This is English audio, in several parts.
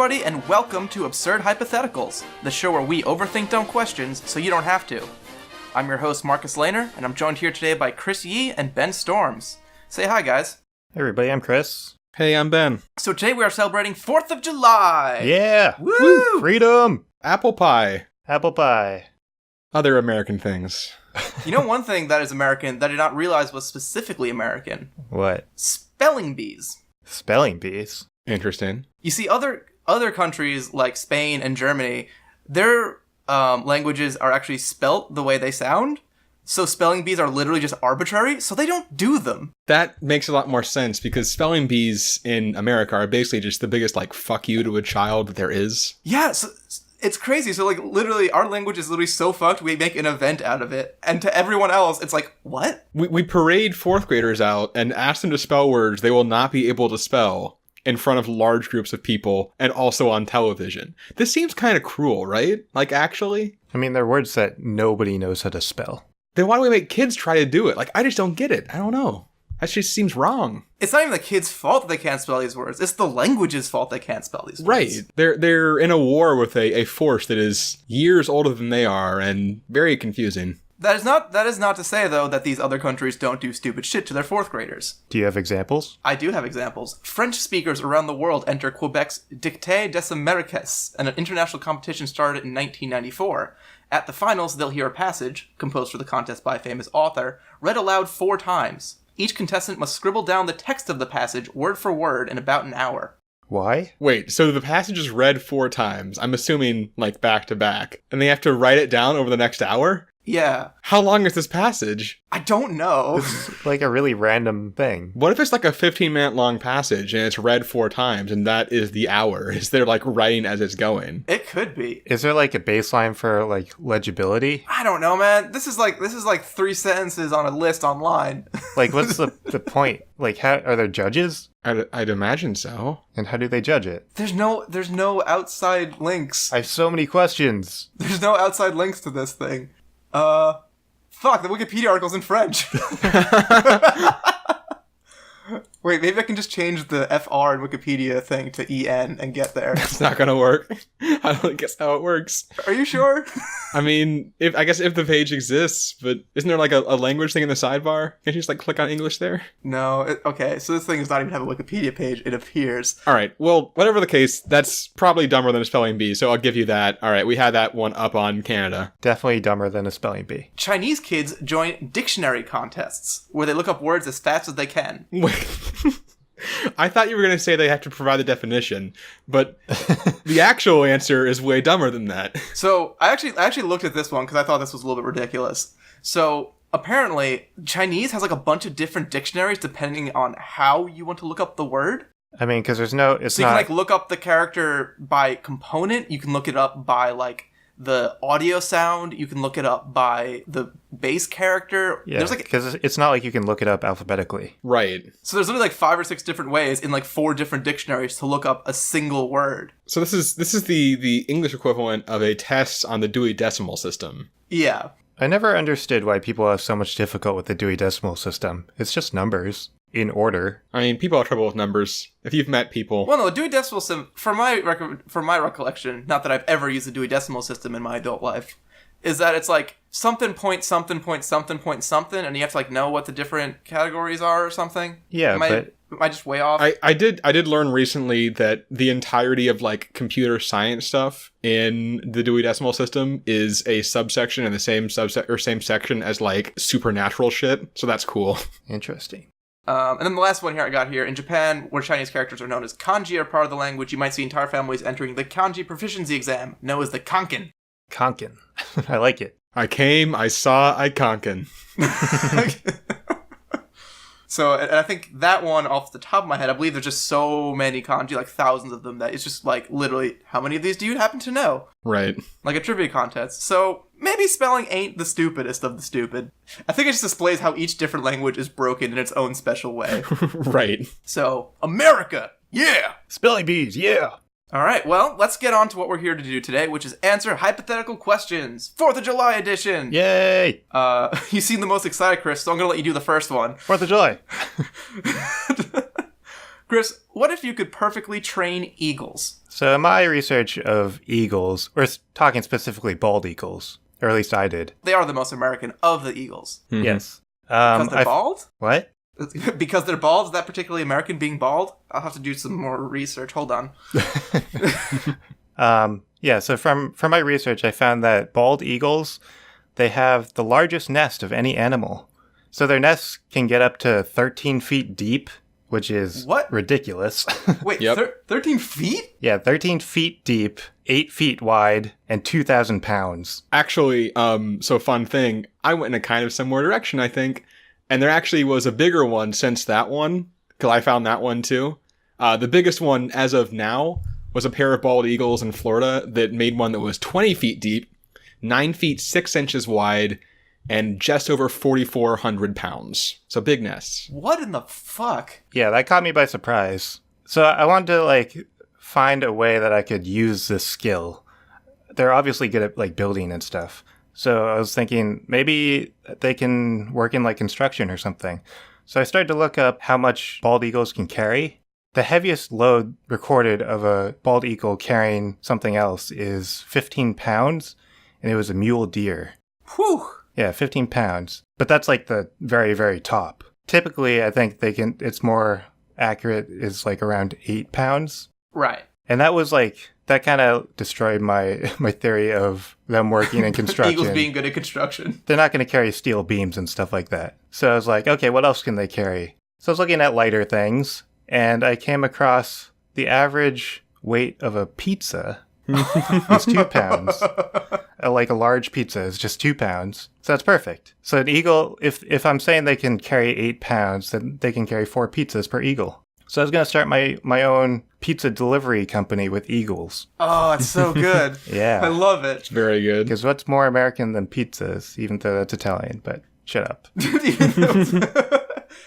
everybody, and welcome to Absurd Hypotheticals, the show where we overthink dumb questions so you don't have to. I'm your host, Marcus Lehner, and I'm joined here today by Chris Yee and Ben Storms. Say hi, guys. Hey everybody, I'm Chris. Hey, I'm Ben. So today we are celebrating 4th of July! Yeah! Woo! Freedom! Apple pie. Apple pie. Other American things. You know one thing that is American that I did not realize was specifically American? What? Spelling bees. Spelling bees? Interesting. You see, other countries like Spain and Germany, their languages are actually spelt the way they sound. So spelling bees are literally just arbitrary, so they don't do them. That makes a lot more sense because spelling bees in America are basically just the biggest, fuck you to a child that there is. Yeah, so it's crazy. So, literally, our language is literally so fucked, we make an event out of it. And to everyone else, it's like, what? We parade 4th graders out and ask them to spell words they will not be able to spell in front of large groups of people and also on television. This seems kind of cruel, right? Actually? I mean, they're words that nobody knows how to spell. Then why do we make kids try to do it? I just don't get it. I don't know. That just seems wrong. It's not even the kids' fault that they can't spell these words. It's the language's fault they can't spell these words. Right. They're in a war with a force that is years older than they are and very confusing. That is not to say, though, that these other countries don't do stupid shit to their 4th graders. Do you have examples? I do have examples. French speakers around the world enter Quebec's Dictée des Amériques, an international competition started in 1994. At the finals, they'll hear a passage, composed for the contest by a famous author, read aloud 4 times. Each contestant must scribble down the text of the passage word for word in about an hour. Why? Wait, so the passage is read 4 times, I'm assuming, back to back, and they have to write it down over the next hour? Yeah. How long is this passage? I don't know. It's a really random thing. What if it's a 15-minute long passage and it's read 4 times and that is the hour? Is there writing as it's going? It could be. Is there a baseline for legibility? I don't know, man. This is 3 sentences on a list online. What's the point? How are there judges? I'd imagine so. And how do they judge it? There's no outside links. I have so many questions. There's no outside links to this thing. Fuck, the Wikipedia article's in French. Wait, maybe I can just change the FR in Wikipedia thing to EN and get there. That's not gonna work. I don't think that's how it works. Are you sure? I mean, if the page exists, but isn't there a language thing in the sidebar? Can't you just click on English there? No, okay, so this thing does not even have a Wikipedia page, it appears. Alright, well, whatever the case, that's probably dumber than a spelling bee, so I'll give you that. Alright, we had that one up on Canada. Definitely dumber than a spelling bee. Chinese kids join dictionary contests, where they look up words as fast as they can. Wait. I thought you were going to say they have to provide the definition, but the actual answer is way dumber than that. So I actually looked at this one because I thought this was a little bit ridiculous. So apparently Chinese has a bunch of different dictionaries depending on how you want to look up the word. I mean, because you can look up the character by component. You can look it up by the audio sound. You can look it up by the base character. Yeah, because it's not like you can look it up alphabetically. Right. So there's literally 5 or 6 different ways in 4 different dictionaries to look up a single word. So this is the English equivalent of a test on the Dewey Decimal System. Yeah. I never understood why people have so much difficulty with the Dewey Decimal System. It's just numbers. In order. I mean, people have trouble with numbers. If you've met people... Well, no, the Dewey Decimal System, from my recollection, not that I've ever used the Dewey Decimal System in my adult life, is that it's something point something point something point something, and you have to know what the different categories are or something. Yeah, am I just way off? I did learn recently that the entirety of computer science stuff in the Dewey Decimal System is a subsection in the same same section as supernatural shit. So that's cool. Interesting. And then the last one here I got here, in Japan, where Chinese characters are known as kanji are part of the language, you might see entire families entering the kanji proficiency exam, known as the kanken. Kanken. I like it. I came, I saw, I kanken. So, and I think that one, off the top of my head, I believe there's just so many kanji, thousands of them, that it's just literally, how many of these do you happen to know? Right. Like a trivia contest. So, maybe spelling ain't the stupidest of the stupid. I think it just displays how each different language is broken in its own special way. Right. So, America! Yeah! Spelling bees, yeah! Alright, well, let's get on to what we're here to do today, which is answer hypothetical questions. 4th of July edition! Yay! You seem the most excited, Chris, so I'm gonna let you do the first one. 4th of July! Chris, what if you could perfectly train eagles? So in my research of eagles, we're talking specifically bald eagles, or at least I did. They are the most American of the eagles. Mhm. Yes. Because they're bald? What? Because they're bald? Is that particularly American, being bald? I'll have to do some more research. Hold on. Yeah, so from my research, I found that bald eagles, they have the largest nest of any animal. So their nests can get up to 13 feet deep, which is ridiculous. Wait, Yep. 13 feet? Yeah, 13 feet deep, 8 feet wide, and 2,000 pounds. Actually, so fun thing, I went in a kind of similar direction, I think. And there actually was a bigger one since that one, because I found that one too. The biggest one, as of now, was a pair of bald eagles in Florida that made one that was 20 feet deep, 9 feet 6 inches wide, and just over 4,400 pounds. So big nests. What in the fuck? Yeah, that caught me by surprise. So I wanted to, find a way that I could use this skill. They're obviously good at, building and stuff. So I was thinking maybe they can work in, construction or something. So I started to look up how much bald eagles can carry. The heaviest load recorded of a bald eagle carrying something else is 15 pounds, and it was a mule deer. Whew. Yeah, 15 pounds. But that's the very, very top. Typically, I think it's more accurate is around 8 pounds. Right. And that was that kind of destroyed my theory of them working in construction. Eagles being good at construction. They're not going to carry steel beams and stuff like that. So I was like, okay, what else can they carry? So I was looking at lighter things, and I came across the average weight of a pizza is 2 pounds. A large pizza is just 2 pounds. So that's perfect. So an eagle, if I'm saying they can carry 8 pounds, then they can carry 4 pizzas per eagle. So I was going to start my own pizza delivery company with eagles. Oh, it's so good. Yeah. I love it. It's very good. Because what's more American than pizzas, even though that's Italian, but shut up.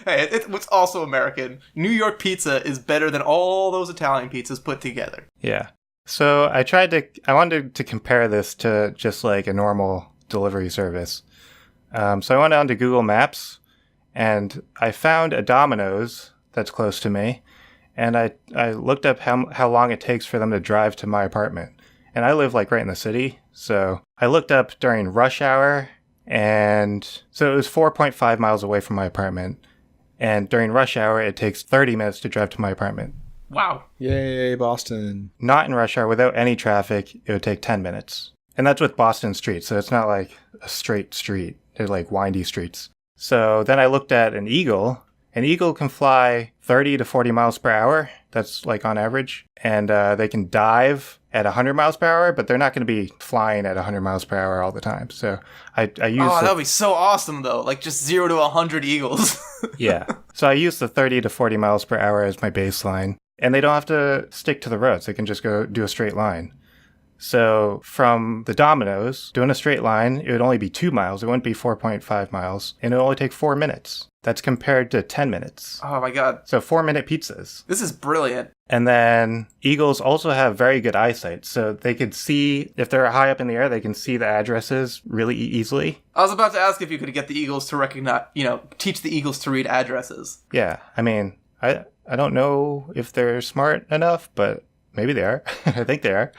Hey, what's also American. New York pizza is better than all those Italian pizzas put together. Yeah. So I wanted to compare this to just a normal delivery service. So I went onto Google Maps, and I found a Domino's that's close to me, and I looked up how long it takes for them to drive to my apartment. And I live right in the city, so I looked up during rush hour, and so it was 4.5 miles away from my apartment. And during rush hour, it takes 30 minutes to drive to my apartment. Wow. Yay, Boston. Not in rush hour, without any traffic, it would take 10 minutes. And that's with Boston streets, so it's not a straight street. They're windy streets. So then I looked at an eagle. An eagle can fly 30 to 40 miles per hour. That's on average. And they can dive at 100 miles per hour, but they're not going to be flying at 100 miles per hour all the time. So I used that would be so awesome, though. Just 0 to 100 eagles. Yeah. So I used the 30 to 40 miles per hour as my baseline. And they don't have to stick to the roads. They can just go do a straight line. So from the Domino's, doing a straight line, it would only be 2 miles. It wouldn't be 4.5 miles. And it would only take 4 minutes. That's compared to 10 minutes. Oh, my God. So 4-minute pizzas. This is brilliant. And then eagles also have very good eyesight. So they could see, if they're high up in the air, they can see the addresses really easily. I was about to ask if you could get the eagles to recognize, teach the eagles to read addresses. Yeah. I mean, I don't know if they're smart enough, but maybe they are. I think they are.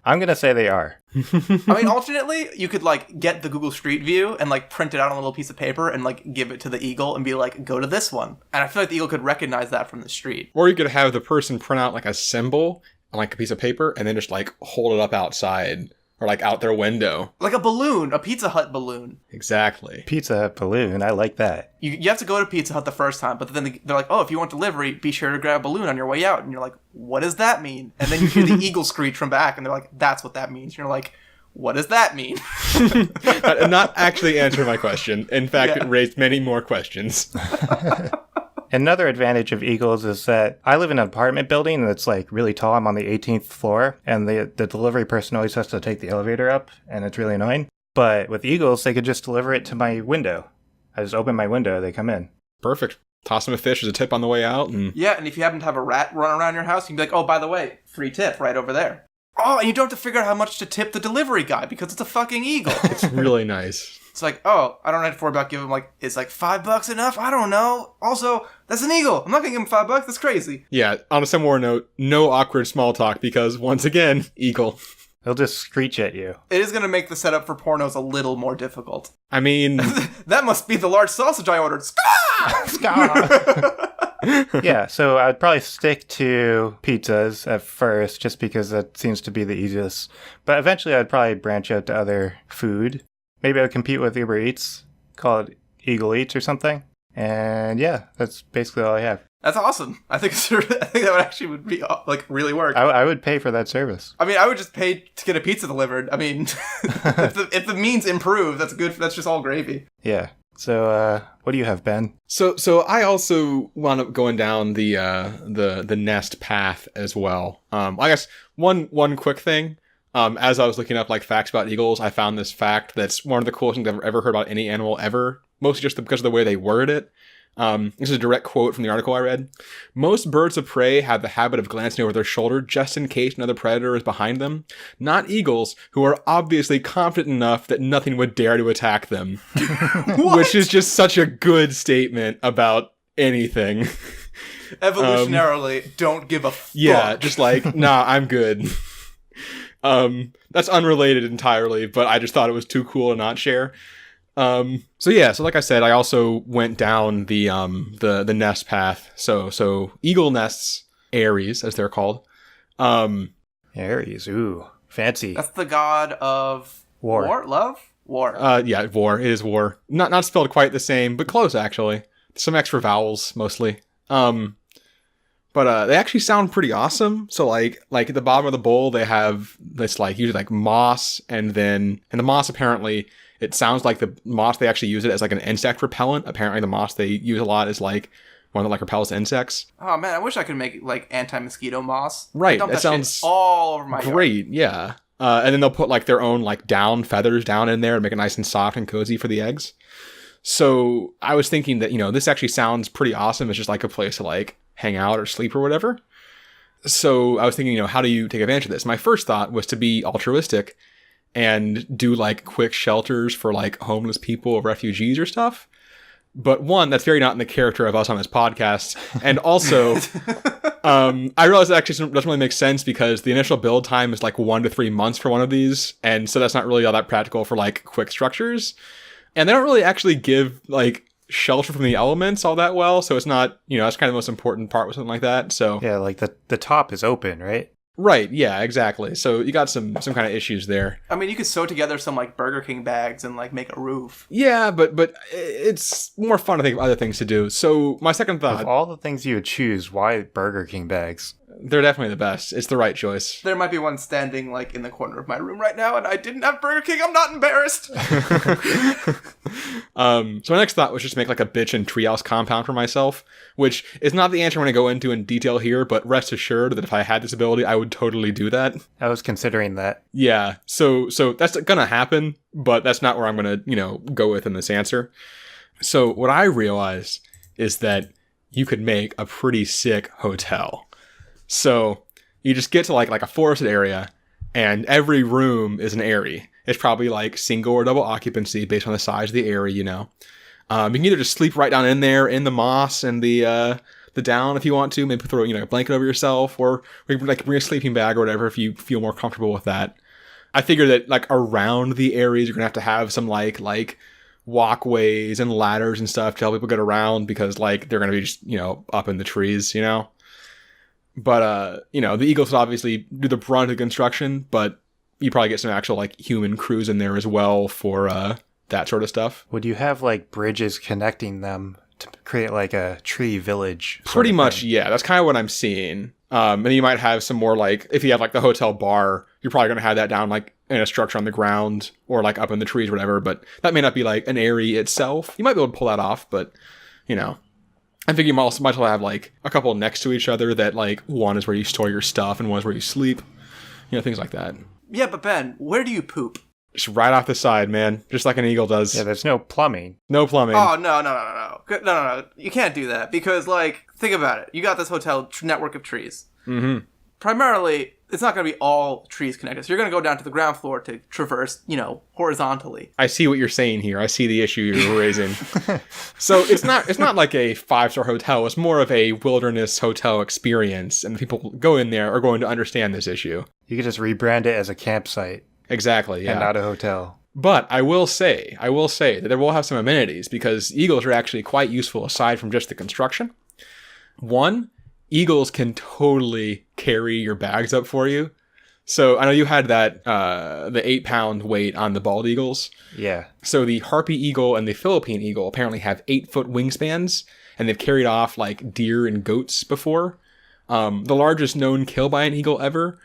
I'm going to say they are. I mean, alternately, you could, get the Google Street View and, print it out on a little piece of paper and, give it to the eagle and be like, go to this one. And I feel like the eagle could recognize that from the street. Or you could have the person print out, a symbol on, a piece of paper and then just, hold it up outside or, out their window. Like a balloon, a Pizza Hut balloon. Exactly. Pizza Hut balloon. I like that. You have to go to Pizza Hut the first time, but then they're like, oh, if you want delivery, be sure to grab a balloon on your way out. And you're like, what does that mean? And then you hear the eagle screech from back, and they're like, that's what that means. And you're like, what does that mean? Not actually answer my question. In fact, Yeah. It raised many more questions. Another advantage of eagles is that I live in an apartment building that's really tall. I'm on the 18th floor, and the delivery person always has to take the elevator up, and it's really annoying. But with eagles, they could just deliver it to my window. I just open my window, they come in. Perfect. Toss them a fish as a tip on the way out. And Yeah, and if you happen to have a rat run around your house, you can be like, oh, by the way, free tip right over there. Oh, and you don't have to figure out how much to tip the delivery guy because it's a fucking eagle. It's really nice. It's like, oh, I don't have to worry about giving him, like, is like $5 enough? I don't know. Also, that's an eagle. I'm not going to give him $5. That's crazy. Yeah, on a similar note, no awkward small talk because, once again, eagle. He'll just screech at you. It is going to make the setup for pornos a little more difficult. I mean... That must be the large sausage I ordered. Yeah, so I'd probably stick to pizzas at first just because that seems to be the easiest. But eventually I'd probably branch out to other food. Maybe I would compete with Uber Eats, call it Eagle Eats or something. And yeah, that's basically all I have. That's awesome. I think that would actually would be like really work. I would pay for that service. I mean, I would just pay to get a pizza delivered. I mean, if the means improve, that's good. That's just all gravy. Yeah. So what do you have, Ben? So I also wound up going down the Nest path as well. I guess one quick thing. As I was looking up like facts about eagles, I found this fact that's one of the coolest things I've ever heard about any animal ever. Mostly just because of the way they word it. This is a direct quote from the article I read. Most birds of prey have the habit of glancing over their shoulder just in case another predator is behind them. Not eagles, who are obviously confident enough that nothing would dare to attack them. Which is just such a good statement about anything. Evolutionarily, don't give a fuck. Yeah, just like, nah, I'm good. That's unrelated entirely, but I just thought it was too cool to not share. So like I said, I also went down the nest path. So eagle nests, Ares, as they're called. Ares, ooh, fancy. That's the god of war, love, war. Yeah, war. It is war. Not spelled quite the same, but close actually. Some extra vowels mostly. But they actually sound pretty awesome. So like at the bottom of the bowl, they have this like usually like moss, and the moss apparently. It sounds like the moss, they actually use it as like an insect repellent. Apparently the moss they use a lot is like one that like repels insects. Oh man, I wish I could make like anti-mosquito moss. Right, that sounds shit all over my great, yard. Yeah. And then they'll put like their own like down feathers down in there and make it nice and soft and cozy for the eggs. So I was thinking that, this actually sounds pretty awesome. It's just like a place to like hang out or sleep or whatever. So I was thinking, how do you take advantage of this? My first thought was to be altruistic and do like quick shelters for like homeless people or refugees or stuff. But one, that's very not in the character of us on this podcast. And also, I realized that actually doesn't really make sense because the initial build time is like 1 to 3 months for one of these. And so that's not really all that practical for like quick structures. And they don't really actually give like shelter from the elements all that well. So it's not, that's kind of the most important part with something like that. So yeah, like the top is open, right? Right, yeah, exactly. So you got some kind of issues there. I mean, you could sew together some like Burger King bags and like make a roof. Yeah, but it's more fun to think of other things to do. So my second thought... Of all the things you would choose, why Burger King bags? They're definitely the best. It's the right choice. There might be one standing like in the corner of my room right now, and I didn't have Burger King. I'm not embarrassed. So my next thought was just make like a bitch and treehouse compound for myself, which is not the answer I'm going to go into in detail here, but rest assured that if I had this ability, I would totally do that. I was considering that. Yeah. So that's going to happen, but that's not where I'm going to, go with in this answer. So what I realized is that you could make a pretty sick hotel. So you just get to like a forested area, and every room is an airy. It's probably like single or double occupancy based on the size of the area, You can either just sleep right down in there in the moss and the down if you want to. Maybe throw a blanket over yourself, or like bring a sleeping bag or whatever if you feel more comfortable with that. I figure that like around the areas you're gonna have some like walkways and ladders and stuff to help people get around because like they're gonna be just up in the trees, But, the Eagles would obviously do the brunt of the construction, but you probably get some actual, like, human crews in there as well for that sort of stuff. Would you have, like, bridges connecting them to create, like, a tree village? Pretty much, yeah. That's kind of what I'm seeing. And then you might have some more, like, if you have, like, the hotel bar, you're probably going to have that down, like, in a structure on the ground or, like, up in the trees or whatever. But that may not be, like, an area itself. You might be able to pull that off, but, I think you might as well have, like, a couple next to each other that, like, one is where you store your stuff and one is where you sleep. Things like that. Yeah, but Ben, where do you poop? Just right off the side, man. Just like an eagle does. Yeah, there's no plumbing. No plumbing. Oh, no. You can't do that because, like, think about it. You got this hotel network of trees. Mm-hmm. Primarily, it's not going to be all trees connected. So you're going to go down to the ground floor to traverse, horizontally. I see what you're saying here. I see the issue you're raising. So it's not like a 5-star hotel. It's more of a wilderness hotel experience, and the people who go in there are going to understand this issue. You could just rebrand it as a campsite. Exactly, yeah. And not a hotel. But I will say that there will have some amenities, because eagles are actually quite useful aside from just the construction. One, eagles can totally carry your bags up for you. So I know you had that, the 8-pound weight on the bald eagles. Yeah. So the harpy eagle and the Philippine eagle apparently have 8-foot wingspans, and they've carried off like deer and goats before. The largest known kill by an eagle ever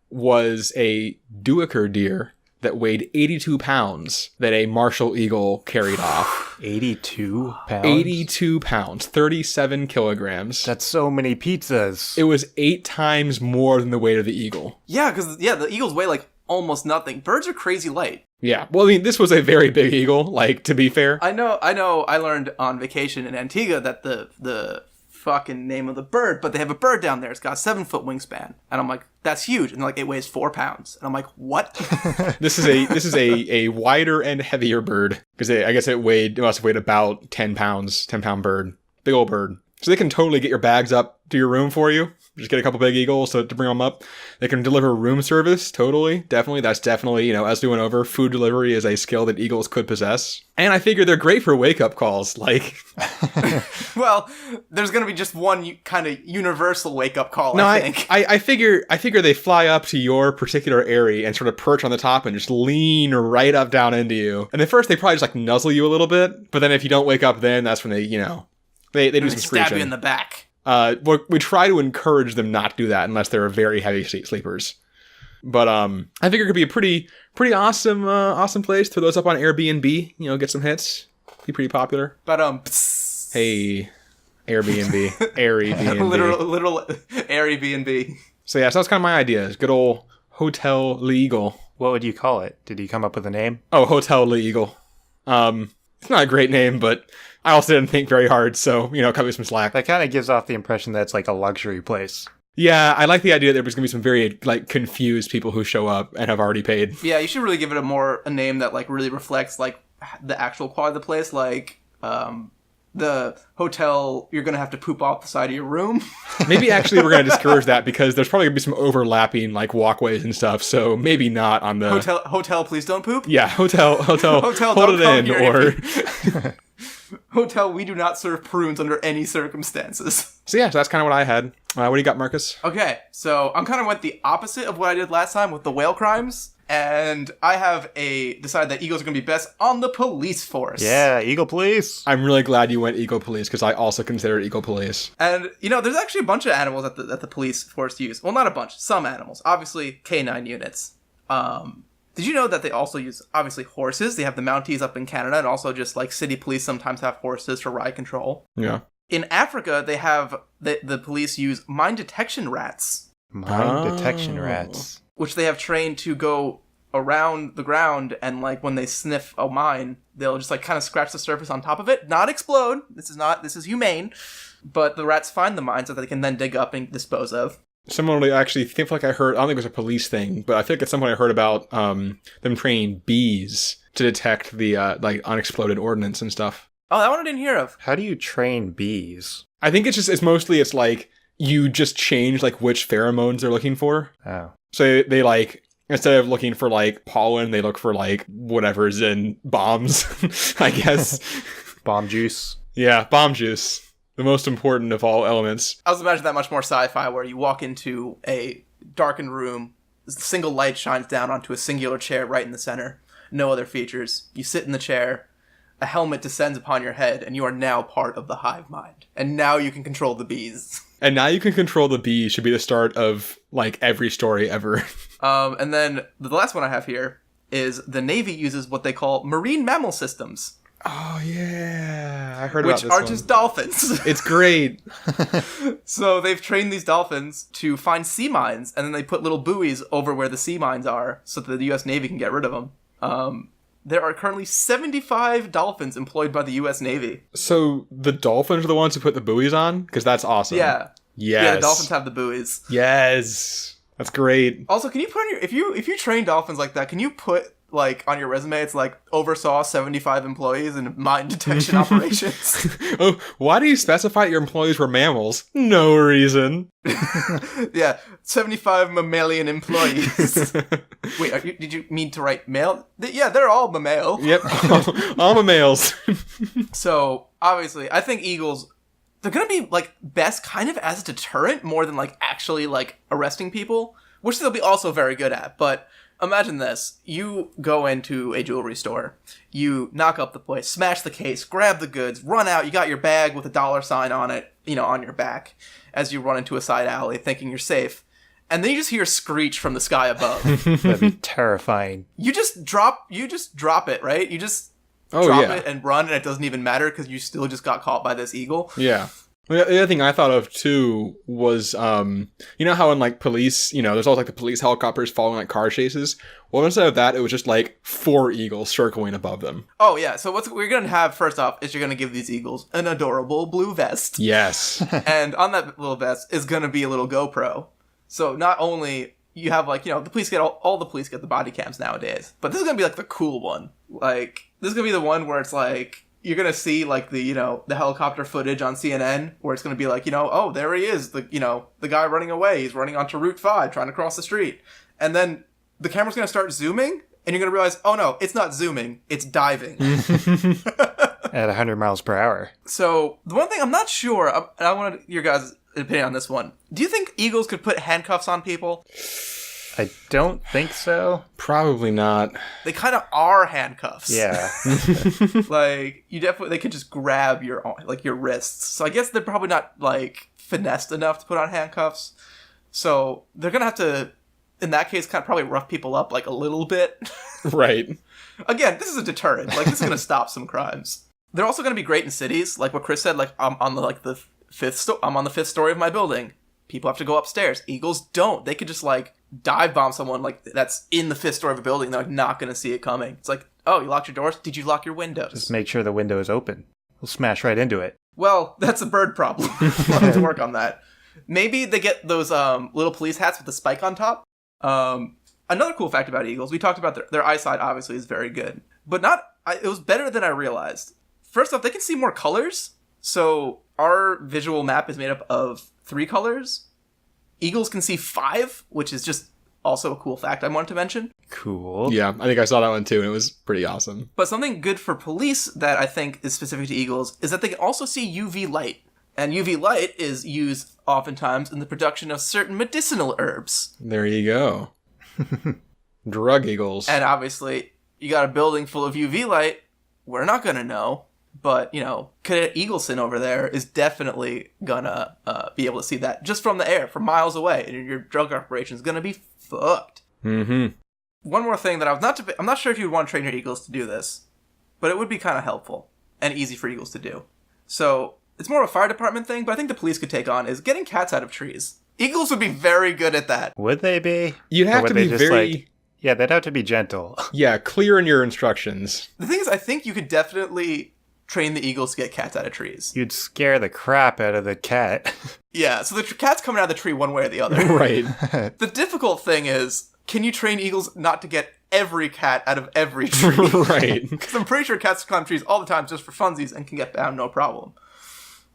was a duiker deer that weighed 82 pounds that a martial eagle carried off. 82 pounds? 82 pounds, 37 kilograms. That's so many pizzas. It was 8 times more than the weight of the eagle. Yeah, because the eagles weigh like almost nothing. Birds are crazy light. Yeah, well, I mean, this was a very big eagle, like, to be fair. I know. I learned on vacation in Antigua that the fucking name of the bird, but they have a bird down there. It's got a 7-foot wingspan, and I'm like, that's huge. And they're like, it weighs 4 pounds, and I'm like, what? This is a wider and heavier bird, because I guess it must have weighed about 10 pounds, 10-pound bird, big old bird. So they can totally get your bags up to your room for you. Just get a couple big eagles to bring them up. They can deliver room service, totally, definitely. That's definitely, as we went over, food delivery is a skill that eagles could possess. And I figure they're great for wake-up calls, like... Well, there's going to be just one kind of universal wake-up call, no, I think. I figure they fly up to your particular area and sort of perch on the top and just lean right up down into you. And at first, they probably just, like, nuzzle you a little bit. But then if you don't wake up then, that's when they, they do some screeching. Stab you in the back. We try to encourage them not to do that unless they're very heavy sleepers. But I figure it could be a pretty awesome place. Throw those up on Airbnb. Get some hits. Be pretty popular. But hey, Airbnb, Airbnb, literal Airbnb. So yeah, so that's kind of my idea. Good old Hotel Legal. What would you call it? Did you come up with a name? Oh, Hotel Legal. It's not a great name, but I also didn't think very hard, so, cut me some slack. That kind of gives off the impression that it's like a luxury place. Yeah, I like the idea that there's going to be some very, like, confused people who show up and have already paid. Yeah, you should really give it a name that, like, really reflects, like, the actual quality of the place, like, the hotel, you're going to have to poop off the side of your room. Maybe actually we're going to discourage that because there's probably going to be some overlapping, like, walkways and stuff, so maybe not on the... Hotel, please don't poop? Yeah, hotel, hold don't it in, or... Hotel, we do not serve prunes under any circumstances. So yeah, so that's kind of what I had. What do you got, Marcus? Okay, so I'm kind of went the opposite of what I did last time with the whale crimes. And I have decided that eagles are going to be best on the police force. Yeah, eagle police. I'm really glad you went eagle police because I also consider eagle police. And, there's actually a bunch of animals that the police force use. Well, not a bunch. Some animals. Obviously, canine units. Did you know that they also use, obviously, horses? They have the Mounties up in Canada, and also just, like, city police sometimes have horses for riot control. Yeah. In Africa, they have, the police use mine detection rats. Mine detection rats. Which they have trained to go around the ground, and, like, when they sniff a mine, they'll just, like, kind of scratch the surface on top of it. Not explode. This is humane. But the rats find the mine so that they can then dig up and dispose of. Similarly, I actually think I heard, I don't think it was a police thing, but I think at some point I heard about them training bees to detect the like unexploded ordnance and stuff. Oh, that one I didn't hear of. How do you train bees? I think it's mostly like you just change like which pheromones they're looking for. Oh. So they like, instead of looking for like pollen, they look for like whatever's in bombs, I guess. Bomb juice. Yeah, bomb juice. The most important of all elements. I was imagining that much more sci-fi, where you walk into a darkened room, a single light shines down onto a singular chair right in the center. No other features. You sit in the chair, a helmet descends upon your head, and you are now part of the hive mind. And now you can control the bees. And now you can control the bees should be the start of, like, every story ever. And then the last one I have here is the Navy uses what they call marine mammal systems. Oh, yeah. I heard about this Which are one. just dolphins. It's great. So they've trained these dolphins to find sea mines, and then they put little buoys over where the sea mines are so that the U.S. Navy can get rid of them. There are currently 75 dolphins employed by the U.S. Navy. So the dolphins are the ones who put the buoys on? Because that's awesome. Yeah. Yes. Yeah, the dolphins have the buoys. Yes. That's great. Also, can you put on your if you train dolphins like that, can you put like on your resume it's like oversaw 75 employees in mine detection operations? Oh, why do you specify your employees were mammals? No reason. Yeah, 75 mammalian employees. Wait, did you mean to write male? Yeah, they're all mammal. Yep, all mammals. So, obviously, I think eagles, they're going to be, like, best kind of as a deterrent more than, like, actually, like, arresting people, which they'll be also very good at. But imagine this. You go into a jewelry store, you knock up the place, smash the case, grab the goods, run out, you got your bag with a dollar sign on it, on your back, as you run into a side alley thinking you're safe. And then you just hear a screech from the sky above. That'd be terrifying. You just drop it, right? You just drop it and run, and it doesn't even matter because you still just got caught by this eagle. Yeah. The other thing I thought of too was, you know how in like police, there's always like the police helicopters following like car chases. Well, instead of that, it was just like 4 eagles circling above them. Oh yeah. So what we're gonna have first off is you're gonna give these eagles an adorable blue vest. Yes. And on that little vest is gonna be a little GoPro. So not only you have like the police get all the police get the body cams nowadays, but this is gonna be like the cool one. Like this is gonna be the one where it's like, you're going to see, like, the helicopter footage on CNN, where it's going to be like, oh, there he is, the guy running away. He's running onto Route 5, trying to cross the street. And then the camera's going to start zooming, and you're going to realize, oh, no, it's not zooming, it's diving. At 100 miles per hour. So, the one thing I'm not sure, and I wanted your guys' opinion on this one. Do you think eagles could put handcuffs on people? I don't think so. Probably not. They kind of are handcuffs. Yeah. Like, they could just grab your wrists. So I guess they're probably not, like, finessed enough to put on handcuffs. So they're going to have to, in that case, kind of probably rough people up, like, a little bit. Right. Again, this is a deterrent. Like, this is going to stop some crimes. They're also going to be great in cities. Like what Chris said, like, I'm on the fifth story of my building. People have to go upstairs. Eagles don't. They could just, like, dive bomb someone, like, that's in the 5th story of a building. They're, like, not going to see it coming. It's like, oh, you locked your doors? Did you lock your windows? Just make sure the window is open. We'll smash right into it. Well, that's a bird problem. We'll have to work on that. Maybe they get those little police hats with the spike on top. Another cool fact about eagles, we talked about their eyesight obviously is very good. But it was better than I realized. First off, they can see more colors. So our visual map is made up of 3 colors. Eagles can see 5, which is just also a cool fact I wanted to mention. Cool. Yeah, I think I saw that one too, and it was pretty awesome. But something good for police that I think is specific to eagles is that they can also see UV light. And UV light is used oftentimes in the production of certain medicinal herbs. There you go. Drug eagles. And obviously, you got a building full of UV light. We're not going to know. But, Cadet Eagleson over there is definitely gonna be able to see that just from the air, from miles away. And your drug operation is gonna be fucked. Mm-hmm. One more thing that I'm not sure if you'd want to train your eagles to do this, but it would be kind of helpful and easy for eagles to do. So, it's more of a fire department thing, but I think the police could take on is getting cats out of trees. Eagles would be very good at that. Would they be? You'd have to be very... yeah, they'd have to be gentle. Yeah, clear in your instructions. The thing is, I think you could definitely train the eagles to get cats out of trees. You'd scare the crap out of the cat. Yeah, so the cat's coming out of the tree one way or the other. Right. The difficult thing is, can you train eagles not to get every cat out of every tree? Right. Because I'm pretty sure cats climb trees all the time just for funsies and can get down no problem.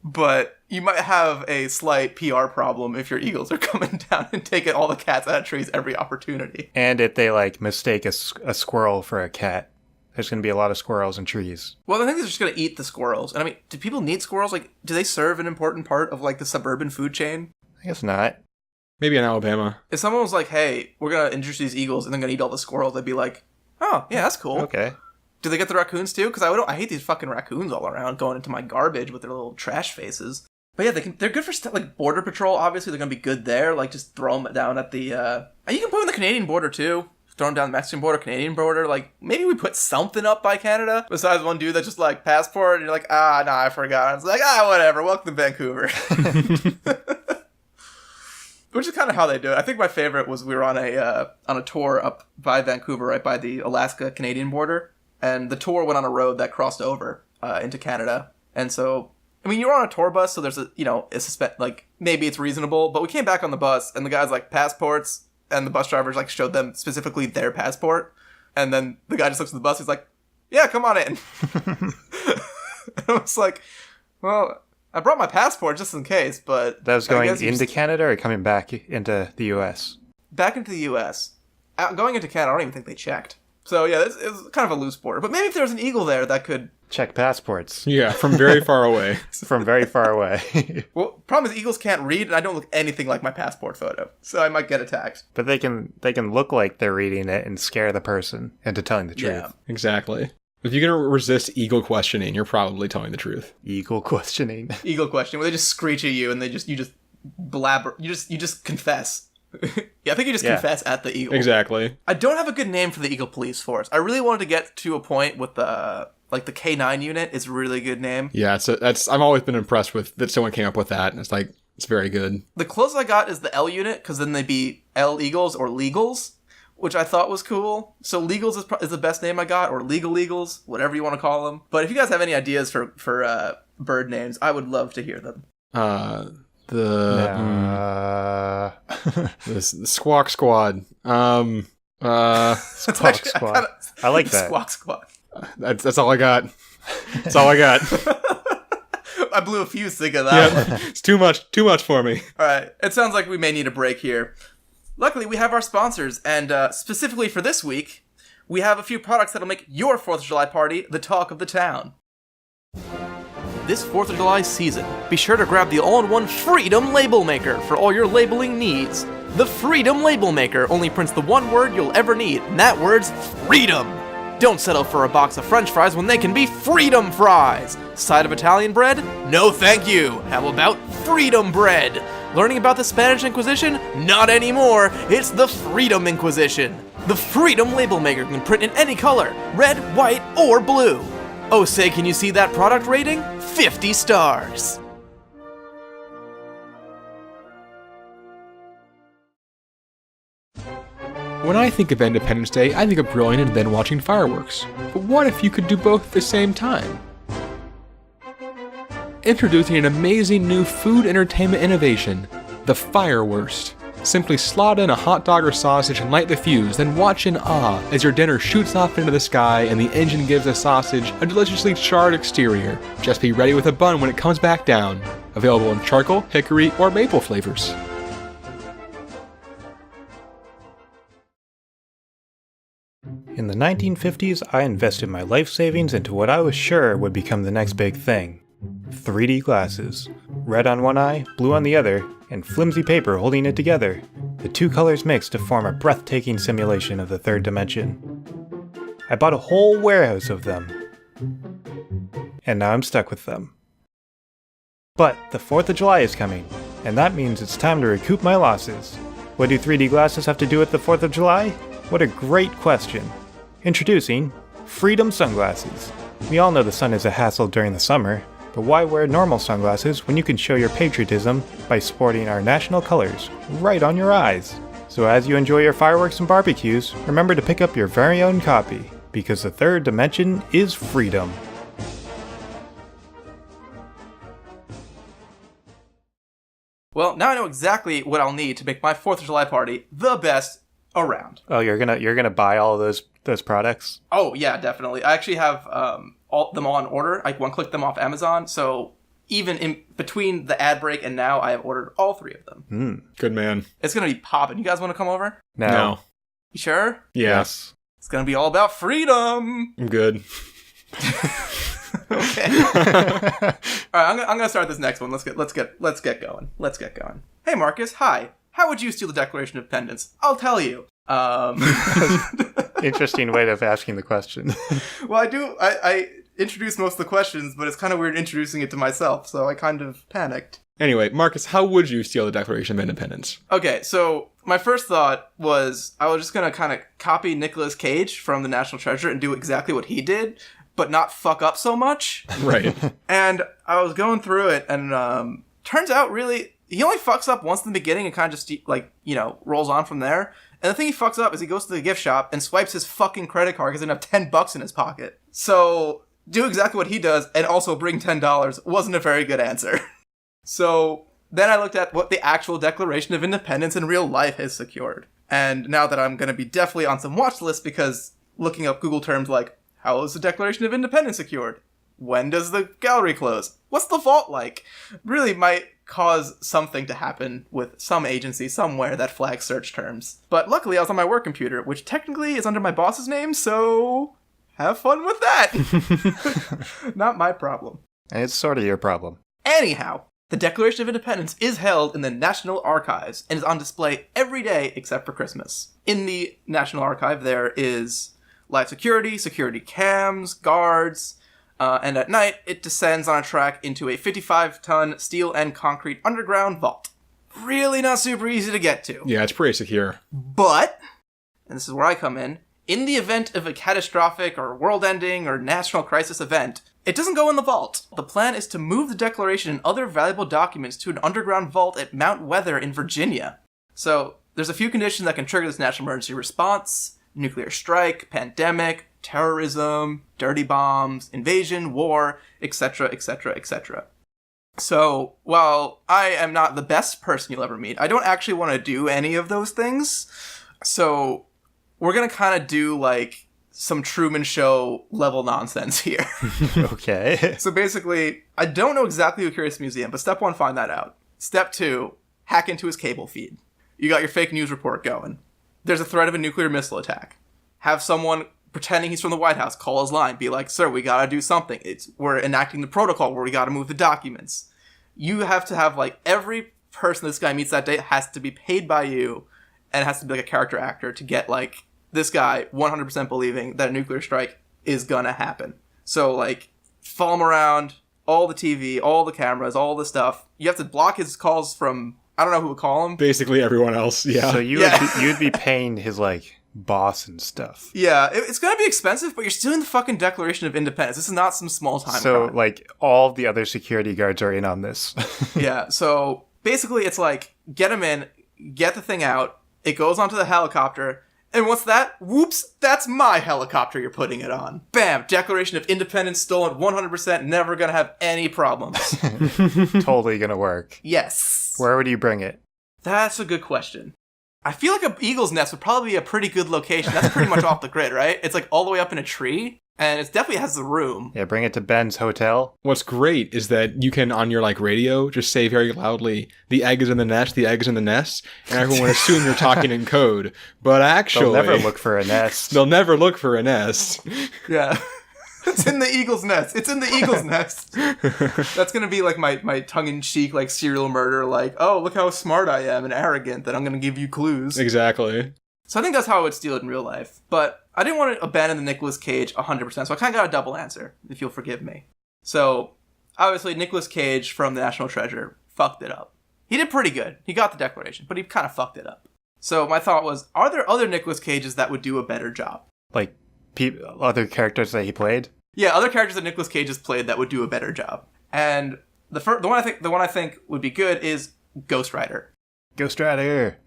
But you might have a slight PR problem if your eagles are coming down and taking all the cats out of trees every opportunity. And if they, mistake a squirrel for a cat. There's going to be a lot of squirrels in trees. Well, I think they're just going to eat the squirrels. And I mean, do people need squirrels? Like, do they serve an important part of, the suburban food chain? I guess not. Maybe in Alabama. If someone was like, hey, we're going to introduce these eagles and they're going to eat all the squirrels, they'd be like, oh, yeah, that's cool. Okay. Do they get the raccoons too? Because I hate these fucking raccoons all around going into my garbage with their little trash faces. But yeah, they're good for border patrol. Obviously, they're going to be good there. Like, just throw them down at the... you can put them on the Canadian border too. Throw them down the Mexican border, Canadian border. Like, maybe we put something up by Canada besides one dude that's just passport. And you're like, I forgot. It's like, whatever. Welcome to Vancouver. Which is kind of how they do it. I think my favorite was we were on a tour up by Vancouver, right by the Alaska-Canadian border. And the tour went on a road that crossed over into Canada. And so, I mean, you're on a tour bus, so there's maybe it's reasonable. But we came back on the bus, and the guy's like, passports. and the bus drivers like showed them specifically their passport, and then the guy just looks at the bus. He's like, "Yeah, come on in." And I was like, "Well, I brought my passport just in case, but That was going into Canada or coming back into the U.S.? Back into the U.S. Going into Canada, I don't even think they checked. So yeah, it was kind of a loose border. But maybe if there was an eagle there, that could Check passports. Yeah, from very far away. From very far away. Well, problem is eagles can't read, and I don't look anything like my passport photo, so I might get attacked. But they can look like they're reading it and scare the person into telling the truth. Yeah. Exactly. If you're going to resist eagle questioning, you're probably telling the truth. Eagle questioning. Eagle question, where they just screech at you and you just blabber, you just confess. Yeah, I think you just confess at the eagle. Exactly. I don't have a good name for the Eagle Police Force. I really wanted to get to a point with the K9 unit is a really good name. Yeah, I've always been impressed with that someone came up with that, and it's very good. The closest I got is the L unit, because then they'd be L Eagles or Legals, which I thought was cool. So Legals is the best name I got, or Legal Eagles, whatever you want to call them. But if you guys have any ideas for bird names, I would love to hear them. The Squawk Squad. Squawk Squad. I like that. Squawk Squad. That's all I got. That's all I got. I blew a fuse thinking of that one. It's too much for me. All right. It sounds like we may need a break here. Luckily, we have our sponsors, and specifically for this week, we have a few products that'll make your 4th of July party the talk of the town. This 4th of July season, be sure to grab the all-in-one Freedom Label Maker for all your labeling needs. The Freedom Label Maker only prints the one word you'll ever need, and that word's freedom. Don't settle for a box of French fries when they can be Freedom Fries. Side of Italian bread? No thank you. How about Freedom Bread? Learning about the Spanish Inquisition? Not anymore. It's the Freedom Inquisition. The Freedom Label Maker can print in any color, red, white, or blue. Oh, say, can you see that product rating? 50 stars. When I think of Independence Day, I think of grilling and then watching fireworks. But what if you could do both at the same time? Introducing an amazing new food entertainment innovation, the Firewurst. Simply slot in a hot dog or sausage and light the fuse, then watch in awe as your dinner shoots off into the sky and the engine gives the sausage a deliciously charred exterior. Just be ready with a bun when it comes back down. Available in charcoal, hickory, or maple flavors. In the 1950s, I invested my life savings into what I was sure would become the next big thing. 3D glasses. Red on one eye, blue on the other, and flimsy paper holding it together. The two colors mix to form a breathtaking simulation of the third dimension. I bought a whole warehouse of them. And now I'm stuck with them. But the 4th of July is coming, and that means it's time to recoup my losses. What do 3D glasses have to do with the 4th of July? What a great question. Introducing Freedom Sunglasses. We all know the sun is a hassle during the summer, but why wear normal sunglasses when you can show your patriotism by sporting our national colors right on your eyes? So as you enjoy your fireworks and barbecues, remember to pick up your very own copy, because the third dimension is freedom. Well, now I know exactly what I'll need to make my 4th of July party the best around. Oh, you're gonna buy all of those products? Oh yeah, definitely. I actually have all them all on order. I one-click them off Amazon, so even in between the ad break and now, I have ordered all 3 of them. Good man. It's gonna be popping. You guys want to come over? No. You sure? Yes. It's gonna be all about freedom. I'm good. Okay. All right, I'm gonna start this next one. Let's get going. Hey Marcus, hi. How would you steal the Declaration of Independence? I'll tell you. Interesting way of asking the question. Well, I introduced most of the questions, but it's kind of weird introducing it to myself, so I kind of panicked. Anyway, Marcus, how would you steal the Declaration of Independence? Okay, so my first thought was I was just going to kind of copy Nicolas Cage from The National Treasure and do exactly what he did, but not fuck up so much. Right. And I was going through it, and turns out really, he only fucks up once in the beginning and kind of just, rolls on from there. And the thing he fucks up is he goes to the gift shop and swipes his fucking credit card because he doesn't have $10 in his pocket. So, do exactly what he does and also bring $10 wasn't a very good answer. So, then I looked at what the actual Declaration of Independence in real life has secured. And now that I'm going to be definitely on some watch lists because looking up Google terms like, how is the Declaration of Independence secured? When does the gallery close? What's the vault like? Really might cause something to happen with some agency somewhere that flags search terms. But luckily I was on my work computer, which technically is under my boss's name, so have fun with that. Not my problem. And it's sort of your problem. Anyhow, the Declaration of Independence is held in the National Archives and is on display every day except for Christmas. In the National Archive, there is live security, security cams, guards, and at night, it descends on a track into a 55-ton steel and concrete underground vault. Really not super easy to get to. Yeah, it's pretty secure. But, and this is where I come in the event of a catastrophic or world-ending or national crisis event, it doesn't go in the vault. The plan is to move the Declaration and other valuable documents to an underground vault at Mount Weather in Virginia. So, there's a few conditions that can trigger this national emergency response: nuclear strike, pandemic, terrorism, dirty bombs, invasion, war, etc., etc., etc. So, while I am not the best person you'll ever meet, I don't actually want to do any of those things. So, we're going to kind of do, like, some Truman Show level nonsense here. Okay. So basically, I don't know exactly who curates the museum, but step 1, find that out. Step 2, hack into his cable feed. You got your fake news report going. There's a threat of a nuclear missile attack. Have someone pretending he's from the White House call his line, be like, "Sir, we gotta do something. We're enacting the protocol where we gotta move the documents." You have to have, like, every person this guy meets that day has to be paid by you, and it has to be like a character actor to get, like, this guy 100% believing that a nuclear strike is gonna happen. So, like, follow him around, all the TV, all the cameras, all the stuff. You have to block his calls from, I don't know who would call him. Basically everyone else, yeah. So you'd be paying his, like, boss and stuff. Yeah, it's gonna be expensive, but you're still in the fucking Declaration of Independence. This is not some small time So, crime. like, all the other security guards are in on this. Yeah, so basically it's like, get him in, get the thing out, it goes onto the helicopter, and what's that? Whoops, that's my helicopter you're putting it on. Bam, Declaration of Independence stolen 100%, never gonna have any problems. Totally gonna work. Yes. Where would you bring it? That's a good question. I feel like an eagle's nest would probably be a pretty good location. That's pretty much off the grid, right? It's like all the way up in a tree, and it definitely has the room. Yeah, bring it to Ben's hotel. What's great is that you can, on your, like, radio, just say very loudly, "The egg is in the nest, the egg is in the nest," and everyone would assume you're talking in code. But actually... They'll never look for a nest. They'll never look for a nest. Yeah. It's in the eagle's nest. It's in the eagle's nest. That's going to be like my tongue-in-cheek, like, serial murder, like, "Oh, look how smart I am and arrogant that I'm going to give you clues." Exactly. So I think that's how I would steal it in real life. But I didn't want to abandon the Nicolas Cage 100%, so I kind of got a double answer, if you'll forgive me. So, obviously, Nicolas Cage from The National Treasure fucked it up. He did pretty good. He got the Declaration, but he kind of fucked it up. So my thought was, are there other Nicolas Cages that would do a better job? Like, other characters that he played? Yeah, other characters that Nicolas Cage has played that would do a better job. And the one I think would be good is Ghost Rider. Ghost Rider.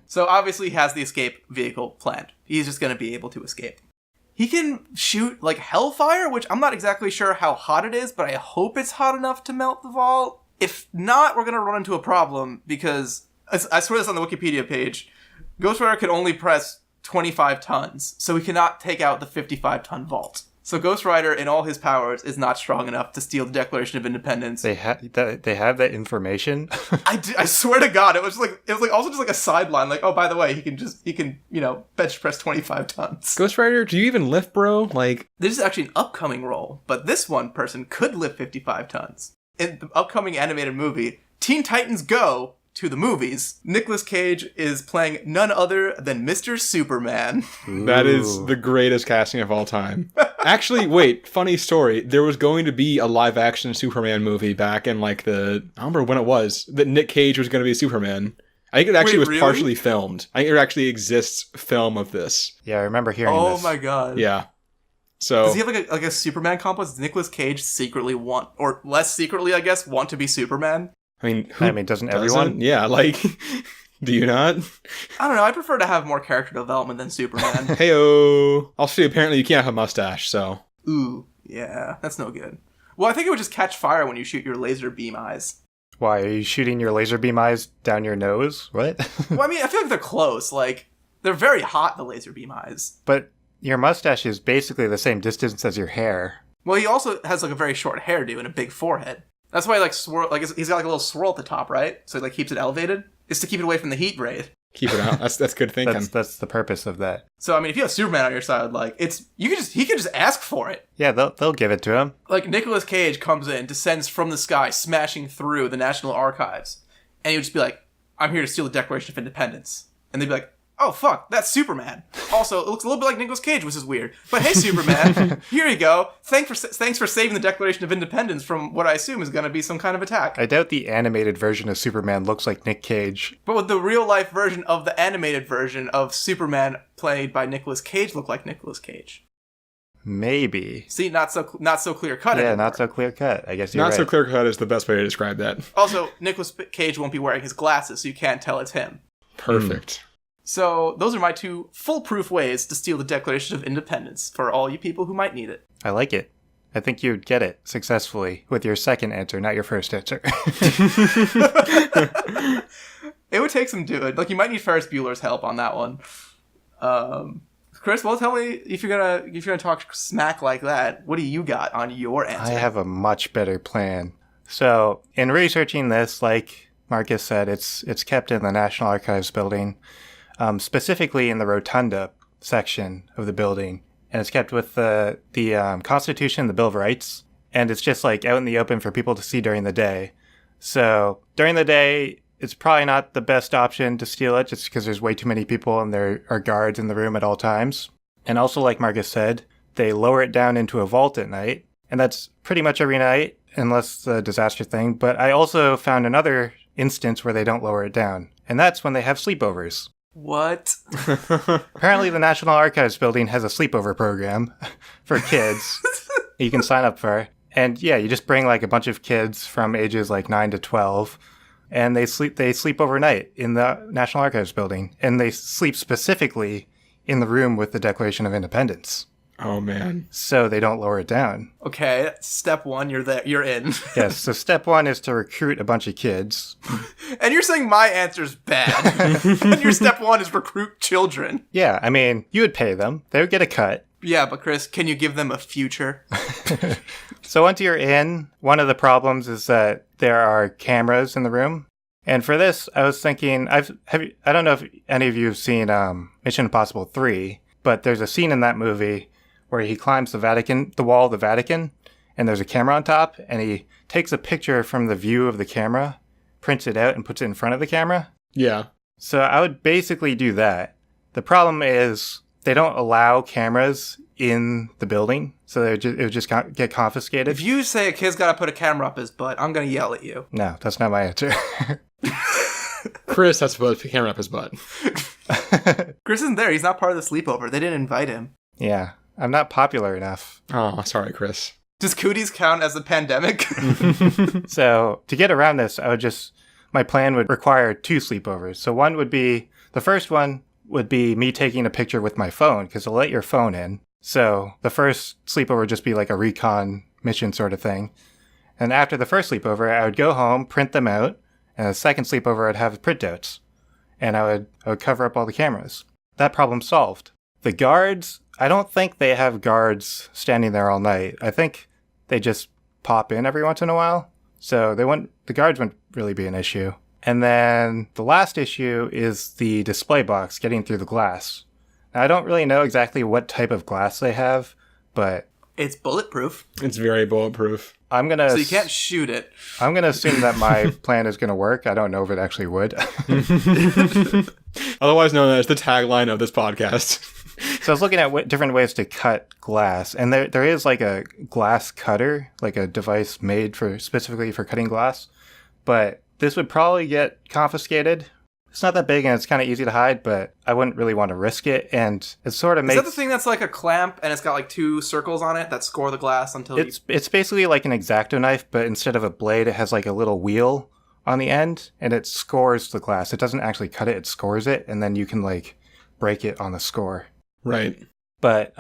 So obviously he has the escape vehicle planned. He's just going to be able to escape. He can shoot, like, hellfire, which I'm not exactly sure how hot it is, but I hope it's hot enough to melt the vault. If not, we're going to run into a problem because, I swear this on the Wikipedia page, Ghost Rider can only press 25 tons, so he cannot take out the 55-ton vault. So Ghost Rider, in all his powers, is not strong enough to steal the Declaration of Independence. They have that information. I swear to God, it was also just like a sideline. Like, oh, by the way, he can bench press 25 tons. Ghost Rider, do you even lift, bro? Like, this is actually an upcoming role, but this one person could lift 55 tons. In the upcoming animated movie, Teen Titans Go! To the movies, Nicolas Cage is playing none other than Mr. Superman. that is the greatest casting of all time. Actually, wait, funny story. There was going to be a live-action Superman movie back in, like, I don't remember when it was, that Nick Cage was going to be Superman. I think it actually was really? partially filmed. I think there actually exists film of this. Yeah, I remember hearing this. Oh my God. Yeah. So does he have like a Superman complex? Does Nicolas Cage secretly want, or less secretly, I guess, want to be Superman? I mean, doesn't everyone? Yeah, like, do you not? I don't know. I prefer to have more character development than Superman. Heyo. Also, apparently you can't have a mustache, so. Ooh, yeah, that's no good. Well, I think it would just catch fire when you shoot your laser beam eyes. Why, are you shooting your laser beam eyes down your nose? What? Well, I mean, I feel like they're close. Like, They're very hot, the laser beam eyes. But your mustache is basically the same distance as your hair. Well, he also has like a very short hairdo and a big forehead. That's why he like swirl, like he's got like a little swirl at the top, right? So he like keeps it elevated. It's to keep it away from the heat ray. Keep it out. That's good thinking. That's the purpose of that. So I mean, if you have Superman on your side, like he could just ask for it. Yeah, they'll give it to him. Like Nicolas Cage comes in, descends from the sky, smashing through the National Archives, and he would just be like, "I'm here to steal the Declaration of Independence," and they'd be like, "Oh fuck, that's Superman." Also, it looks a little bit like Nicolas Cage, which is weird. But hey, Superman, here you go. Thanks for saving the Declaration of Independence from what I assume is going to be some kind of attack. I doubt the animated version of Superman looks like Nick Cage. But would the real life version of the animated version of Superman played by Nicolas Cage look like Nicolas Cage? Maybe. See, not so clear cut. Yeah, anymore. not so clear cut. I guess you're Not right. so clear cut is the best way to describe that. Also, Nicolas Cage won't be wearing his glasses, so you can't tell it's him. Perfect. So those are my two foolproof ways to steal the Declaration of Independence for all you people who might need it. I like it. I think you'd get it successfully with your second answer, not your first answer. It would take some doing. Like, you might need Ferris Bueller's help on that one. Chris, well, tell me if you're gonna talk smack like that. What do you got on your answer? I have a much better plan. So, in researching this, like Marcus said, it's kept in the National Archives building, specifically in the rotunda section of the building, and it's kept with the Constitution, the Bill of Rights, and it's just like out in the open for people to see during the day. So during the day, it's probably not the best option to steal it, just because there's way too many people and there are guards in the room at all times. And also, like Marcus said, they lower it down into a vault at night, and that's pretty much every night, unless the disaster thing. But I also found another instance where they don't lower it down, and that's when they have sleepovers. What? Apparently, the National Archives building has a sleepover program for kids you can sign up for. And yeah, you just bring like a bunch of kids from ages like 9 to 12, and they sleep overnight in the National Archives building, and they sleep specifically in the room with the Declaration of Independence. Oh, man. So they don't lower it down. Okay, step one, you're there. You're in. Yes, so step one is to recruit a bunch of kids. And you're saying my answer's bad. And your step one is recruit children. Yeah, I mean, you would pay them. They would get a cut. Yeah, but Chris, can you give them a future? So once you're in, one of the problems is that there are cameras in the room. And for this, I was thinking, I don't know if any of you have seen Mission Impossible 3, but there's a scene in that movie where he climbs the wall of the Vatican, and there's a camera on top, and he takes a picture from the view of the camera, prints it out, and puts it in front of the camera. Yeah. So I would basically do that. The problem is they don't allow cameras in the building, so it would just get confiscated. If you say a kid's got to put a camera up his butt, I'm going to yell at you. No, that's not my answer. Chris has to put a camera up his butt. Chris isn't there. He's not part of the sleepover. They didn't invite him. Yeah, I'm not popular enough. Oh, sorry, Chris. Does cooties count as a pandemic? So to get around this, my plan would require 2 sleepovers. So the first one would be me taking a picture with my phone, because it'll let your phone in. So the first sleepover would just be like a recon mission sort of thing. And after the first sleepover, I would go home, print them out, and the second sleepover I'd have printouts. And I would cover up all the cameras. That problem solved. The guards, I don't think they have guards standing there all night. I think they just pop in every once in a while. So the guards wouldn't really be an issue. And then the last issue is the display box getting through the glass. Now, I don't really know exactly what type of glass they have, but It's bulletproof. It's very bulletproof. So you can't shoot it. I'm gonna assume that my plan is gonna work. I don't know if it actually would. Otherwise known as the tagline of this podcast. So I was looking at different ways to cut glass, and there is like a glass cutter, like a device made specifically for cutting glass, but this would probably get confiscated. It's not that big and it's kind of easy to hide, but I wouldn't really want to risk it, and it sort of makes... Is that the thing that's like a clamp and it's got like 2 circles on it that score the glass until It's basically like an X-Acto knife, but instead of a blade, it has like a little wheel on the end, and it scores the glass. It doesn't actually cut it, it scores it, and then you can like break it on the score. Right. But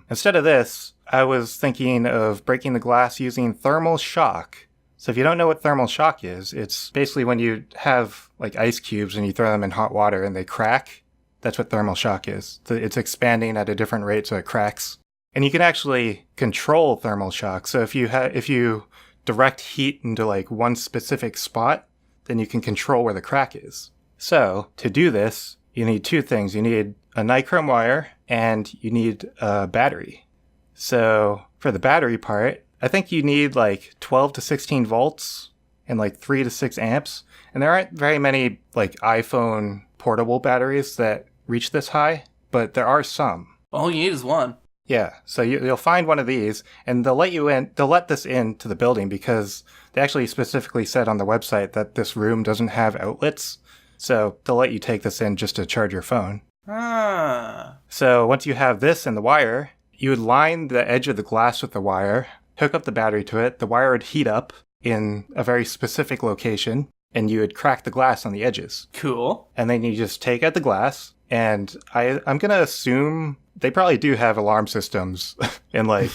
instead of this, I was thinking of breaking the glass using thermal shock. So if you don't know what thermal shock is, it's basically when you have like ice cubes and you throw them in hot water and they crack That's what thermal shock is. It's expanding at a different rate, so it cracks. And you can actually control thermal shock. So if you direct heat into like one specific spot, then you can control where the crack is. So to do this, you need two things. You need a nichrome wire and you need a battery. So for the battery part, I think you need like 12 to 16 volts and like 3 to 6 amps. And there aren't very many like iPhone portable batteries that reach this high, but there are some. All you need is one. Yeah, so you'll find one of these, and they'll let this into the building because they actually specifically said on the website that this room doesn't have outlets, so they'll let you take this in just to charge your phone. Ah. So once you have this and the wire, you would line the edge of the glass with the wire, hook up the battery to it, the wire would heat up in a very specific location, and you would crack the glass on the edges. Cool. And then you just take out the glass, and I'm going to assume they probably do have alarm systems and like...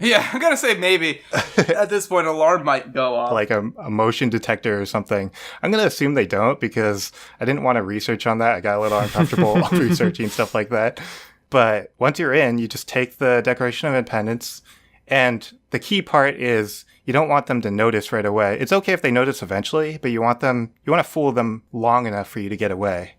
Yeah, I'm going to say maybe. At this point, an alarm might go off. Like a motion detector or something. I'm going to assume they don't because I didn't want to research on that. I got a little uncomfortable researching stuff like that. But once you're in, you just take the Declaration of Independence. And the key part is you don't want them to notice right away. It's okay if they notice eventually, but you want to fool them long enough for you to get away.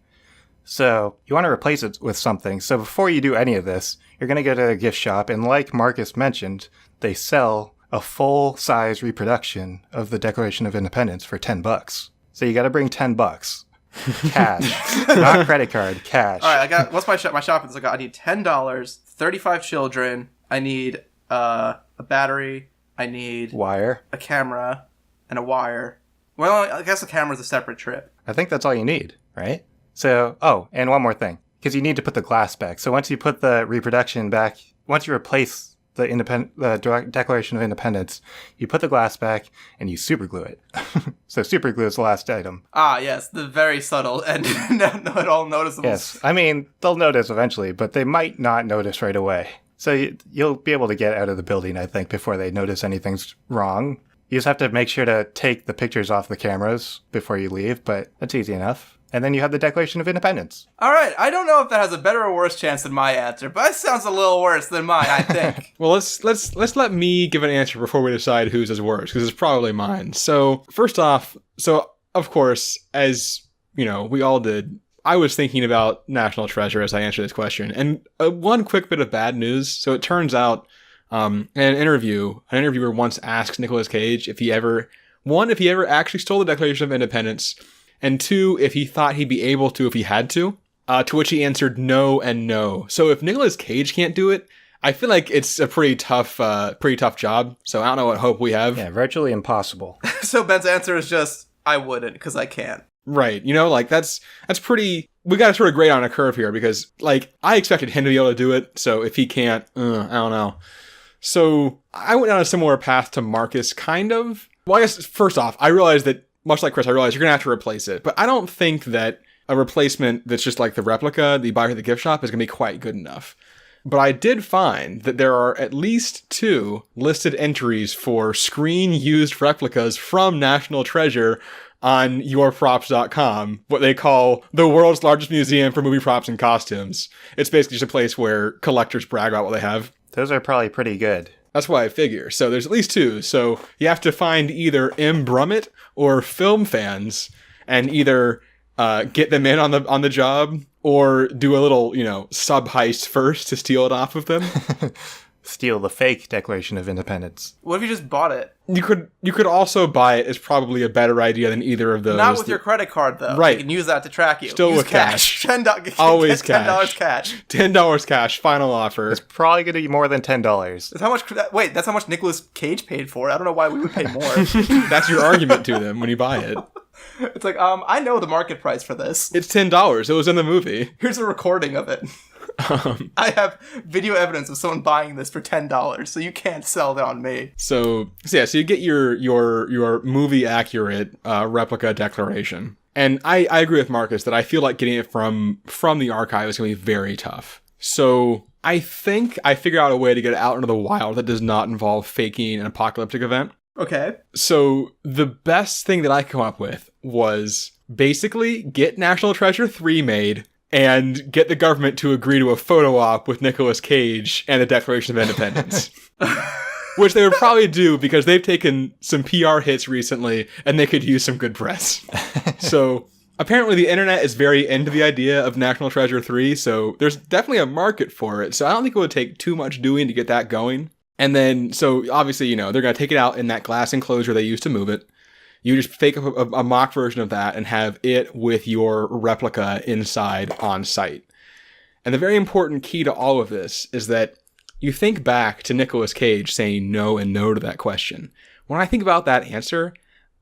So you want to replace it with something. So before you do any of this, you're going to go to a gift shop. And like Marcus mentioned, they sell a full-size reproduction of the Declaration of Independence for $10. So you got to bring $10. Cash. Not credit card, cash. All right, what's my shopping list? I need $10, 35 children. I need a battery. I need wire, a camera, and a wire. Well, I guess a camera's a separate trip. I think that's all you need, right? So, and one more thing, because you need to put the glass back. So once you put the reproduction back, once you replace the Declaration of Independence, you put the glass back and you superglue it. So superglue is the last item. Ah, yes, the very subtle and not at all noticeable. Yes, I mean, they'll notice eventually, but they might not notice right away. So you'll be able to get out of the building, I think, before they notice anything's wrong. You just have to make sure to take the pictures off the cameras before you leave, but that's easy enough. And then you have the Declaration of Independence. All right. I don't know if that has a better or worse chance than my answer, but that sounds a little worse than mine, I think. Well, let's let me give an answer before we decide whose is worse, because it's probably mine. So first off, of course, as you know, we all did, I was thinking about National Treasure as I answered this question. And one quick bit of bad news. So it turns out in an interviewer once asked Nicolas Cage if he ever actually stole the Declaration of Independence, and 2, if he thought he'd be able to if he had to which he answered no and no. So if Nicolas Cage can't do it, I feel like it's a pretty tough job. So I don't know what hope we have. Yeah, virtually impossible. So Ben's answer is just, I wouldn't, because I can't. Right. You know, like that's pretty, we got to sort of grade on a curve here because like I expected him to be able to do it. So if he can't, I don't know. So I went down a similar path to Marcus, kind of. Well, I guess first off, I realized that, much like Chris, I realized you're going to have to replace it. But I don't think that a replacement that's just like the replica that you buy at the gift shop is going to be quite good enough. But I did find that there are at least 2 listed entries for screen-used replicas from National Treasure on yourprops.com, what they call the world's largest museum for movie props and costumes. It's basically just a place where collectors brag about what they have. Those are probably pretty good. That's why I figure. So there's at least 2. So you have to find either M. Brummett or film fans and either get them in on the job or do a little, sub heist first to steal it off of them. Steal the fake Declaration of Independence. What if you just bought it? You could also buy it. Is probably a better idea than either of those. Not with your credit card, though. Right. You can use that to track you. Still use with cash. $10. Always $10 cash. $10 cash. Final offer. It's probably going to be more than $10. That's how much. Wait, that's how much Nicolas Cage paid for it. I don't know why we would pay more. That's your argument to them when you buy it. It's like, I know the market price for this. It's $10. It was in the movie. Here's a recording of it. I have video evidence of someone buying this for $10, so you can't sell that on me. So you get your movie accurate replica declaration, and I agree with Marcus that I feel like getting it from the archive is going to be very tough. So I think I figured out a way to get it out into the wild that does not involve faking an apocalyptic event. Okay. So the best thing that I come up with was basically get National Treasure 3 made, and get the government to agree to a photo op with Nicolas Cage and the Declaration of Independence. Which they would probably do because they've taken some PR hits recently and they could use some good press. So apparently the internet is very into the idea of National Treasure 3, so there's definitely a market for it. So I don't think it would take too much doing to get that going. And then, so obviously, they're going to take it out in that glass enclosure they used to move it. You just fake up a mock version of that and have it with your replica inside on site. And the very important key to all of this is that you think back to Nicolas Cage saying no and no to that question. When I think about that answer,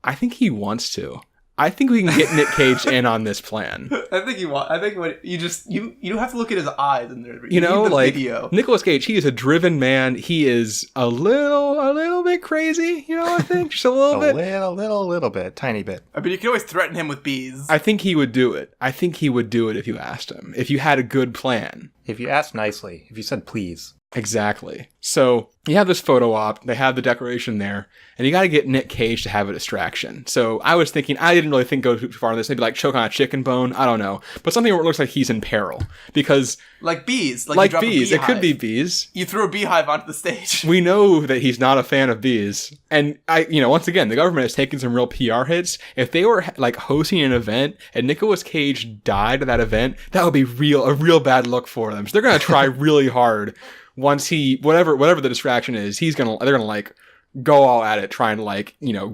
I think he wants to. I think we can get Nick Cage in on this plan. I think when you have to look at his eyes in there. Video. Nicolas Cage, he is a driven man. He is a little bit crazy, I think. Just a little bit. A little bit. Tiny bit. I mean, you can always threaten him with bees. I think he would do it. I think he would do it if you asked him. If you had a good plan. If you asked nicely. If you said please. Exactly. So you have this photo op, they have the Declaration there, and you got to get Nick Cage to have a distraction. So I was thinking, I didn't really think go too far on this, maybe like choke on a chicken bone, I don't know, but something where it looks like he's in peril, because... Like bees. Like bees, it could be bees. You threw a beehive onto the stage. We know that he's not a fan of bees. And once again, the government has taken some real PR hits. If they were like hosting an event and Nicolas Cage died at that event, that would be a real bad look for them. So they're going to try really hard. Once whatever the distraction is, they're gonna like go all at it, trying to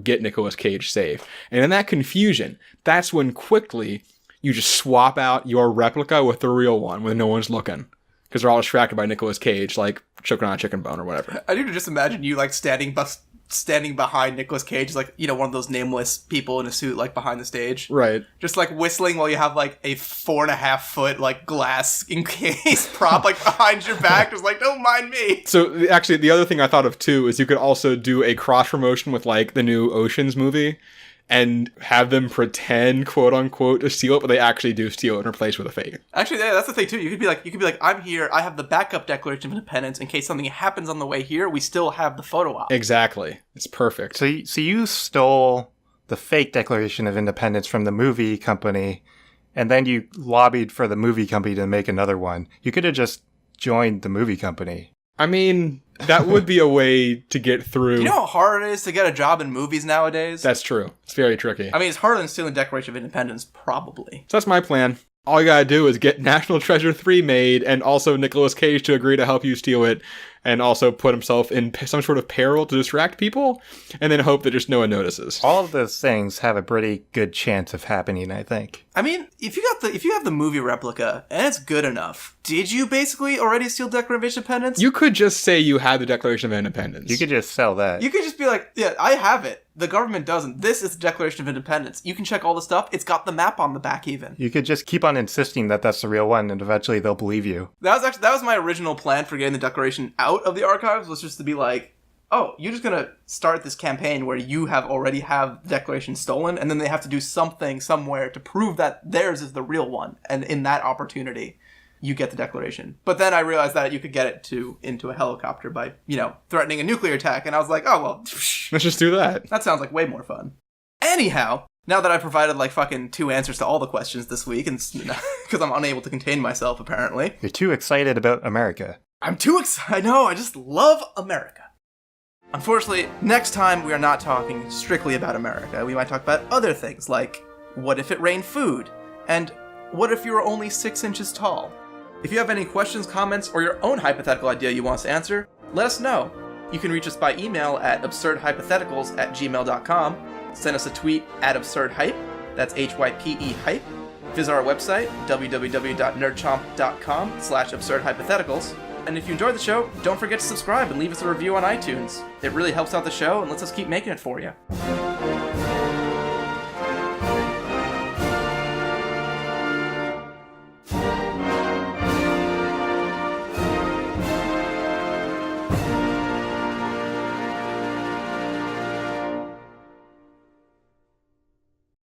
get Nicolas Cage safe. And in that confusion, that's when quickly you just swap out your replica with the real one when no one's looking, because they're all distracted by Nicolas Cage, like choking on a chicken bone or whatever. I need to just imagine you like standing behind Nicolas Cage, like, one of those nameless people in a suit, like, behind the stage. Right. Just, like, whistling while you have, like, a 4.5 foot, like, glass encased prop, like, behind your back. Just, like, don't mind me. So, actually, the other thing I thought of, too, is you could also do a cross-promotion with, like, the new Oceans movie and have them pretend, quote unquote, to steal it, but they actually do steal it and replace it with a fake. Actually, yeah, that's the thing too. You could be like, I'm here. I have the backup Declaration of Independence in case something happens on the way here. We still have the photo op. Exactly. It's perfect. So you stole the fake Declaration of Independence from the movie company, and then you lobbied for the movie company to make another one. You could have just joined the movie company. I mean, that would be a way to get through. You know how hard it is to get a job in movies nowadays? That's true. It's very tricky. I mean, it's harder than stealing Declaration of Independence, probably. So that's my plan. All you gotta do is get National Treasure 3 made, and also Nicolas Cage to agree to help you steal it, and also put himself in some sort of peril to distract people, and then hope that just no one notices. All of those things have a pretty good chance of happening, I think. I mean, if you have the movie replica, and it's good enough, did you basically already steal Declaration of Independence? You could just say you had the Declaration of Independence. You could just sell that. You could just be like, yeah, I have it. The government doesn't. This is the Declaration of Independence. You can check all the stuff. It's got the map on the back even. You could just keep on insisting that that's the real one, and eventually they'll believe you. That was my original plan for getting the Declaration out of the archives, was just to be like, oh, you're just going to start this campaign where you already have the Declaration stolen, and then they have to do something somewhere to prove that theirs is the real one. And in that opportunity, you get the Declaration. But then I realized that you could get it into a helicopter by, threatening a nuclear attack. And I was like, oh, well, let's just do that. That sounds like way more fun. Anyhow, now that I provided like fucking 2 answers to all the questions this week, and because I'm unable to contain myself, apparently. You're too excited about America. I'm too excited. I know, I just love America. Unfortunately, next time we are not talking strictly about America. We might talk about other things, like what if it rained food? And what if you were only 6 inches tall? If you have any questions, comments, or your own hypothetical idea you want us to answer, let us know. You can reach us by email at absurdhypotheticals@gmail.com, send us a tweet at absurdhype, that's HYPE hype, visit our website, www.nerdchomp.com/absurdhypotheticals, and if you enjoyed the show, don't forget to subscribe and leave us a review on iTunes. It really helps out the show and lets us keep making it for you.